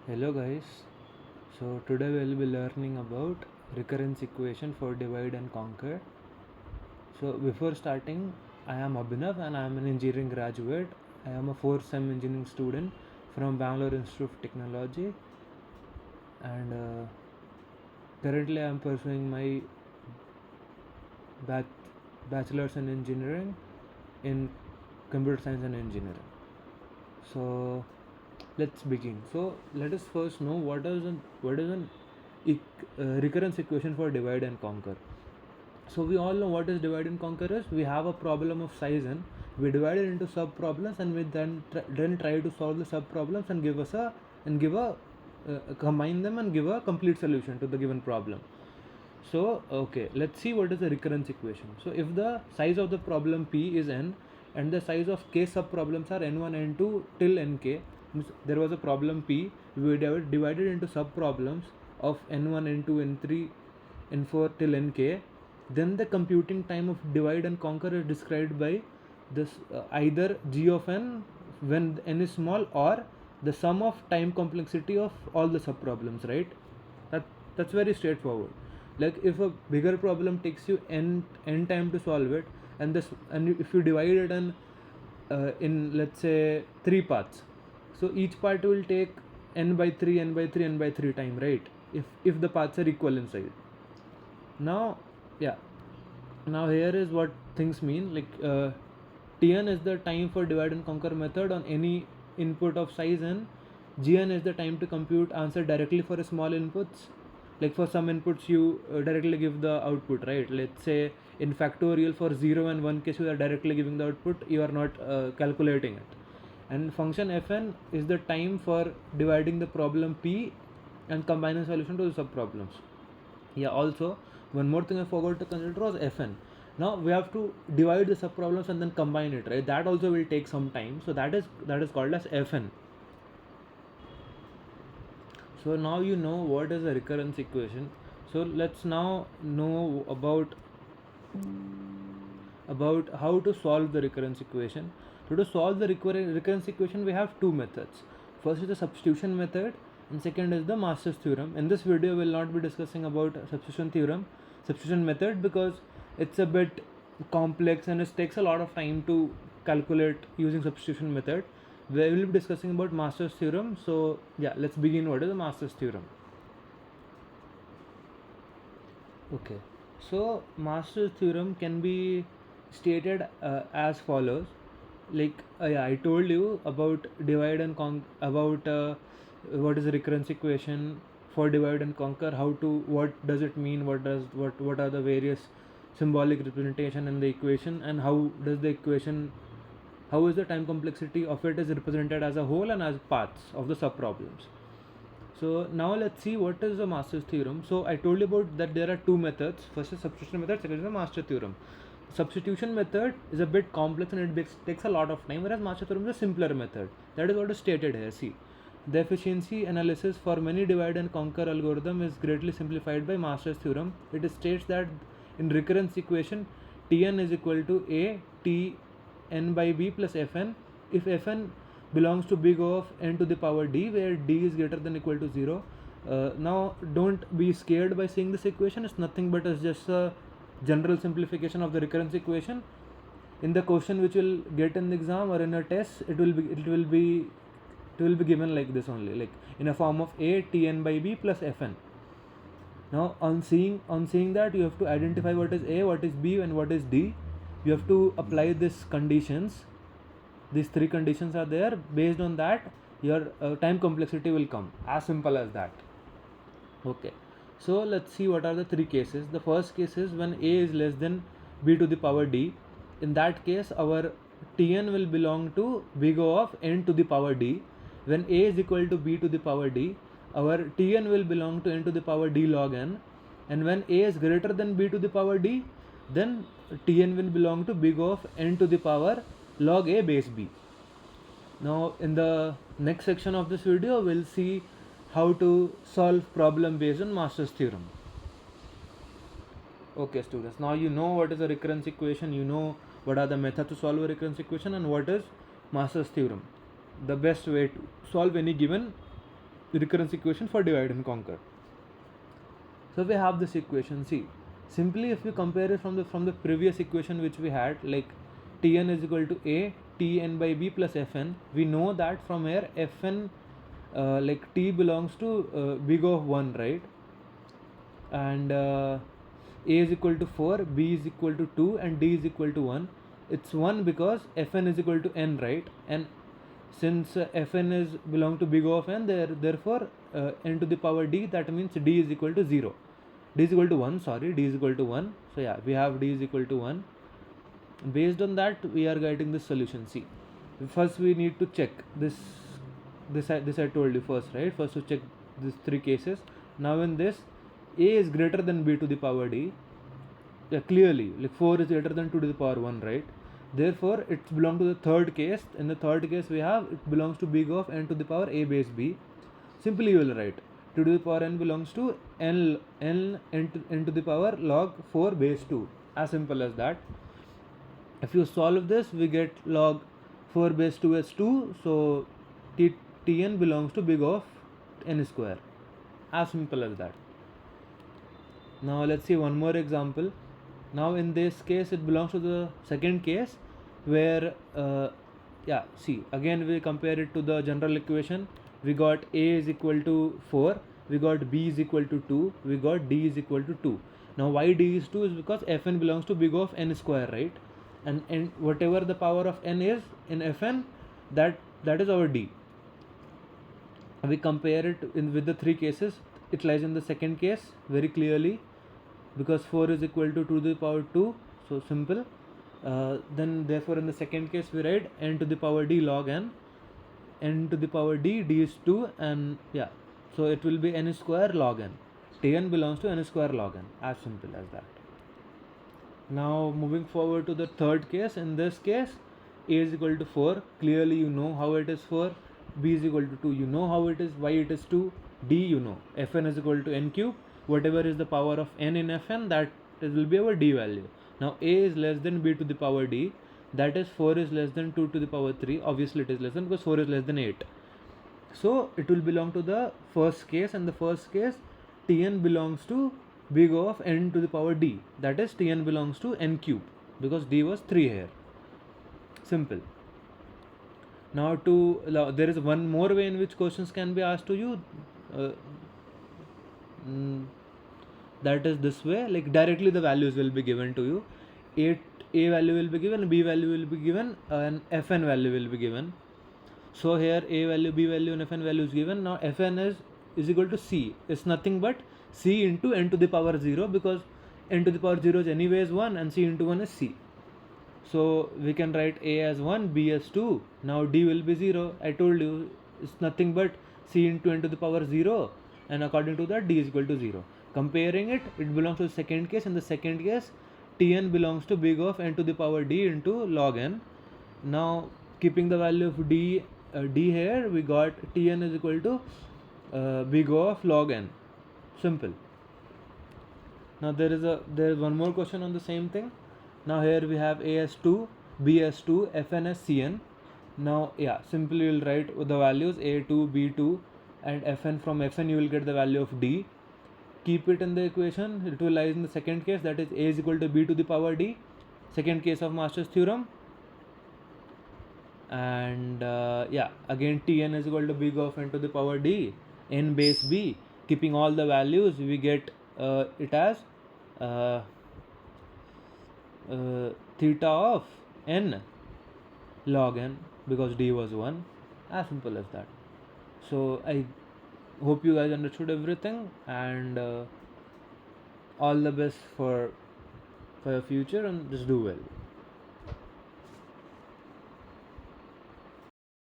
Hello guys, so today we will be learning about recurrence equation for divide and conquer. So before starting, I am Abhinav and I am an engineering graduate. I am a 4th sem engineering student from Bangalore Institute of Technology, and currently I am pursuing my bachelor's in engineering in computer science and engineering. So let's begin. So let us first know what is an recurrence equation for divide and conquer. So we all know what is divide and conquer is. We have a problem of size n. We divide it into sub problems, and we then try to solve the sub problems and give a combine them and give a complete solution to the given problem. So okay, let's see what is the recurrence equation. So if the size of the problem P is n and the size of k sub problems are n1, n2 till nk, means there was a problem P, we divided into sub problems of n1, n2, n3, n4 till nk. Then the computing time of divide and conquer is described by this either g of n when n is small, or the sum of time complexity of all the sub problems, right? That's very straightforward. Like if a bigger problem takes you n time to solve it, and if you divide it in let's say 3 parts, so each part will take n by 3, n by 3, n by 3 time, right? If the parts are equal in size. Now yeah, now here is what things mean. Like Tn is the time for divide and conquer method on any input of size n. Gn is the time to compute answer directly for a small inputs. Like for some inputs you directly give the output, right? Let's say in factorial for 0 and 1 case you are directly giving the output, you are not calculating it. And function fn is the time for dividing the problem p and combining solution to the sub problems. Yeah, also one more thing I forgot to consider was fn. Now we have to divide the sub problems and then combine it, right? That also will take some time, so that is called as fn. So now you know what is a recurrence equation. So let's now know about how to solve the recurrence equation. So to solve the recurrence equation, we have two methods. First is the substitution method, and second is the master's theorem. In this video, we will not be discussing about substitution method, because it's a bit complex and it takes a lot of time to calculate using substitution method. We will be discussing about master's theorem. So yeah, let's begin. What is the master's theorem? Okay, so master's theorem can be stated as follows. Like yeah, I told you about divide and about what is the recurrence equation for divide and conquer, what does it mean, what are the various symbolic representation in the equation, and how is the time complexity of it is represented as a whole and as parts of the sub problems. So now let's see what is the master's theorem. So I told you about that there are two methods. First is substitution method, second is the master theorem. Substitution method is a bit complex and it takes a lot of time, whereas master theorem is a simpler method. That is what is stated here. See, the efficiency analysis for many divide and conquer algorithm is greatly simplified by master's theorem. It states that in recurrence equation, Tn is equal to a t n by b plus fn if fn belongs to big O of n to the power d, where d is greater than equal to 0. Now don't be scared by seeing this equation. It's nothing but it's just a general simplification of the recurrence equation. In the question which will get in the exam or in a test, it will be given like this only, like in a form of a tn by b plus fn. Now on seeing that, you have to identify what is a, what is b, and what is d. You have to apply these conditions. These three conditions are there. Based on that, your time complexity will come. As simple as that. Okay, so let's see what are the three cases. The first case is when a is less than b to the power d. In that case, our tn will belong to big O of n to the power d. When a is equal to b to the power d, our tn will belong to n to the power d log n. And when a is greater than b to the power d, then tn will belong to big O of n to the power log a base b. Now in the next section of this video, we'll see how to solve problem based on master's theorem. Okay students, now you know what is a recurrence equation, you know what are the methods to solve a recurrence equation, and what is master's theorem. The best way to solve any given recurrence equation for divide and conquer. So we have this equation. See, simply if we compare it from the previous equation which we had, like Tn is equal to A Tn by B plus Fn, we know that from here Fn like T belongs to big of 1, right? And A is equal to 4, B is equal to 2, and D is equal to 1. It's 1 because Fn is equal to n, right? And since Fn is belong to big O of n, therefore n to the power D, that means D is equal to 0. D is equal to 1, sorry, D is equal to 1. So yeah, we have D is equal to 1. Based on that, we are getting this solution. See, first we need to check this I told you first, right? First to check these three cases. Now in this, A is greater than B to the power D. Yeah, clearly, like 4 is greater than 2 to the power 1, right? Therefore, it belongs to the third case. In the third case, we have it belongs to big of n to the power A base B. Simply you will write 2 to the power n belongs to n to the power log 4 base 2. As simple as that. If you solve this, we get log 4 base 2 as 2. So Tn belongs to big of n square. As simple as that. Now let's see one more example. Now in this case, it belongs to the second case where see, again we compare it to the general equation. We got A is equal to 4, we got B is equal to 2, we got D is equal to 2. Now why D is 2 is because Fn belongs to big of n square, right? And whatever the power of n is in Fn, that is our D. We compare it with the three cases. It lies in the second case very clearly, because 4 is equal to 2 to the power 2, so simple. Then therefore in the second case we write n to the power d log n to the power d is 2, and yeah, so it will be n square log n. Tn belongs to n square log n, as simple as that. Now moving forward to the third case. In this case, A is equal to 4, clearly you know how it is 4. B is equal to 2, you know how it is, why it is 2. D, you know, Fn is equal to n cube. Whatever is the power of n in Fn, that will be our D value. Now A is less than B to the power D, that is 4 is less than 2 to the power 3. Obviously it is less than, because 4 is less than 8. So it will belong to the first case, and the first case Tn belongs to big O of n to the power D, that is Tn belongs to n cube, because D was 3 here. Simple. Now there is one more way in which questions can be asked to you. That is this way, like directly the values will be given to you. A value will be given, B value will be given, and Fn value will be given. So here A value, B value, and Fn value is given. Now Fn is equal to C. It's nothing but C into n to the power 0, because n to the power 0 is anyways 1 and C into 1 is C. So we can write A as 1, B as 2. Now D will be 0. I told you it's nothing but C into n to the power 0, and according to that D is equal to 0. Comparing it, it belongs to the second case. In the second case, Tn belongs to big of n to the power D into log n. Now keeping the value of D here, we got Tn is equal to big O of log n. Simple. Now there is one more question on the same thing. Now here we have A as 2, B as 2, Fn as Cn. Now yeah, simply you will write the values A2, B2, and Fn. From Fn you will get the value of D. Keep it in the equation. It will lie in the second case, that is A is equal to B to the power D. Second case of Master's theorem. And again Tn is equal to big of n to the power D, n base B. Keeping all the values, we get it as theta of n log n, because D was 1. As simple as that. So I hope you guys understood everything, and all the best for your future, and just do well.